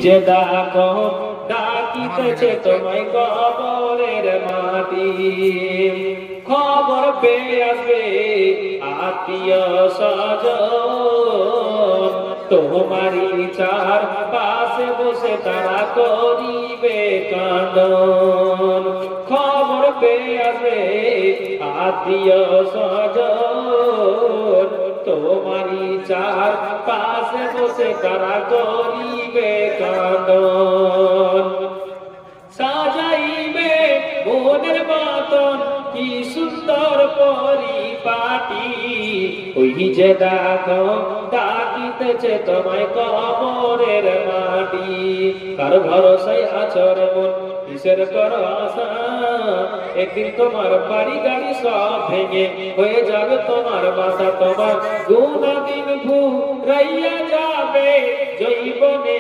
যে ডাকো ডাকিতেছে তোমায় কবরের মাটি, খবর পেয়ে আসবে আত্মীয় স্বজন, তোমারই চার পাশে বসে তারা করিবে কান্দন। খবর পেয়ে আসবে আত্মীয় স্বজন, তোমারই চার পাশে বসে তারা করিবে কান্দন। সাজাইবে মনের মতন কি সুন্দর পরিপাটি, ওই যে দেখো ডাকিতেছে তোমায় কবরের মাটি। কার ভরসায় আছো রে মন, কিসের করো আশা, একদিন তোমার বাড়ি গাড়ি সব ভেঙে হয়ে যাবে তোমার বাসা, তোমার গুণাদিন ভুলাইয়া যাবে জৈবনে